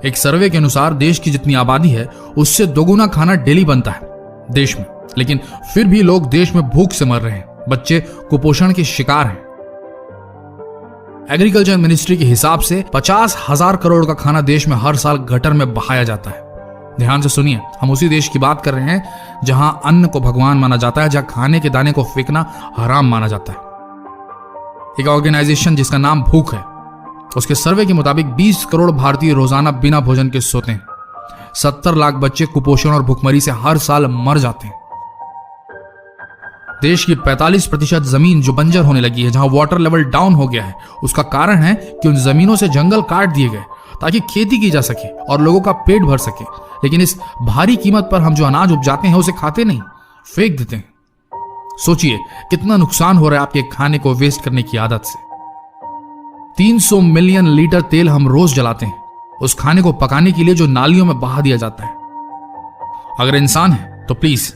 एक सर्वे के अनुसार देश की जितनी आबादी है उससे दोगुना खाना डेली बनता है देश में, लेकिन फिर भी लोग देश में भूख से मर रहे हैं, बच्चे कुपोषण के शिकार हैं। एग्रीकल्चर मिनिस्ट्री के हिसाब से 50,000 करोड़ का खाना देश में हर साल गटर में बहाया जाता है। ध्यान से सुनिए, हम उसी देश की बात कर रहे हैं जहां अन्न को भगवान माना जाता है, जहां खाने के दाने को फेंकना हराम माना जाता है। एक ऑर्गेनाइजेशन जिसका नाम भूख है, उसके सर्वे के मुताबिक 20 करोड़ भारतीय रोजाना बिना भोजन के सोते हैं। 70 लाख बच्चे कुपोषण और भुखमरी से हर साल मर जाते हैं। देश की 45% जमीन जो बंजर होने लगी है, जहां वाटर लेवल डाउन हो गया है, उसका कारण है कि उन जमीनों से जंगल काट दिए गए ताकि खेती की जा सके और लोगों का पेट भर सके। लेकिन इस भारी कीमत पर हम जो अनाज उपजाते हैं उसे खाते नहीं, फेंक देते हैं। सोचिए कितना नुकसान हो रहा है आपके खाने को वेस्ट करने की आदत से। 300 मिलियन लीटर तेल हम रोज जलाते हैं उस खाने को पकाने के लिए जो नालियों में बहा दिया जाता है। अगर इंसान है तो प्लीज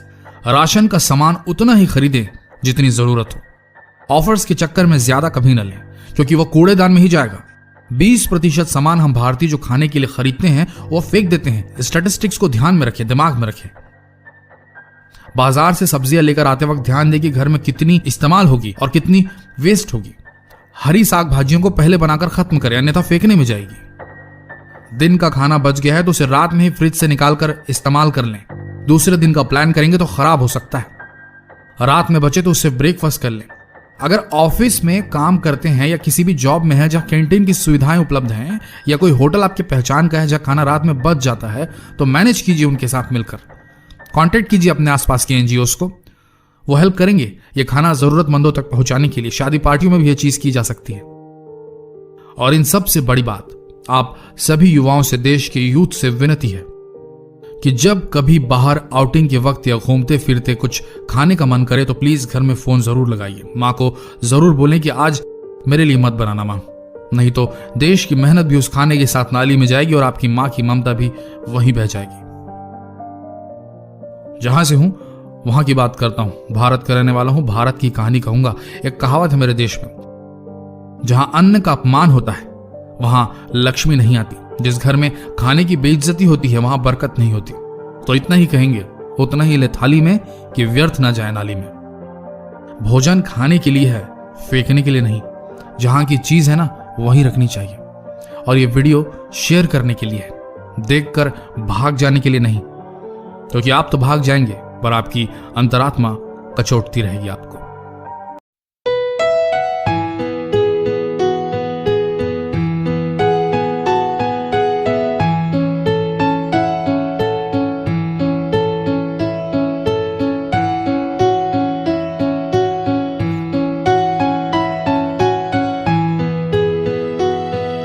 राशन का सामान उतना ही खरीदें जितनी जरूरत हो। ऑफर्स के चक्कर में ज्यादा कभी न लें क्योंकि वह कूड़ेदान में ही जाएगा। 20% सामान हम भारतीय जो खाने के लिए खरीदते हैं वो फेंक देते हैं। स्टैटिस्टिक्स को ध्यान में रखें, दिमाग में रखें। बाजार से सब्जियां लेकर आते वक्त ध्यान दें कि घर में कितनी इस्तेमाल होगी और कितनी वेस्ट होगी। हरी साग भाजियों को पहले बनाकर खत्म करें, अन्यथा फेंकने में जाएगी। दिन का खाना बच गया है तो उसे रात में ही फ्रिज से निकालकर इस्तेमाल कर लें। दूसरे दिन का प्लान करेंगे तो खराब हो सकता है। रात में बचे तो उससे ब्रेकफास्ट कर लें। अगर ऑफिस में काम करते हैं या किसी भी जॉब में है जहां कैंटीन की सुविधाएं उपलब्ध हैं या कोई होटल आपके पहचान का है जहां खाना रात में बच जाता है, तो मैनेज कीजिए उनके साथ मिलकर। कांटेक्ट कीजिए अपने आसपास के एनजीओस को, वो हेल्प करेंगे ये खाना जरूरतमंदों तक पहुंचाने के लिए। शादी पार्टियों में भी ये चीज की जा सकती है। और इन सबसे बड़ी बात, आप सभी युवाओं से, देश के यूथ से विनती है कि जब कभी बाहर आउटिंग के वक्त या घूमते फिरते कुछ खाने का मन करे तो प्लीज घर में फोन जरूर लगाइए। माँ को जरूर बोलें कि आज मेरे लिए मत बनाना माँ, नहीं तो देश की मेहनत भी उस खाने के साथ नाली में जाएगी और आपकी माँ की ममता भी वहीं बह जाएगी। जहां से हूं वहां की बात करता हूं, भारत का रहने वाला हूं, भारत की कहानी कहूंगा। एक कहावत है मेरे देश में, जहां अन्न का अपमान होता है वहां लक्ष्मी नहीं आती। जिस घर में खाने की बेइज्जती होती है वहां बरकत नहीं होती। तो इतना ही कहेंगे, उतना ही ले थाली में कि व्यर्थ ना जाए नाली में। भोजन खाने के लिए है, फेंकने के लिए नहीं। जहां की चीज है ना वहीं रखनी चाहिए। और ये वीडियो शेयर करने के लिए है, देखकर भाग जाने के लिए नहीं, क्योंकि आप तो भाग जाएंगे पर आपकी अंतरात्मा कचोटती रहेगी आपको।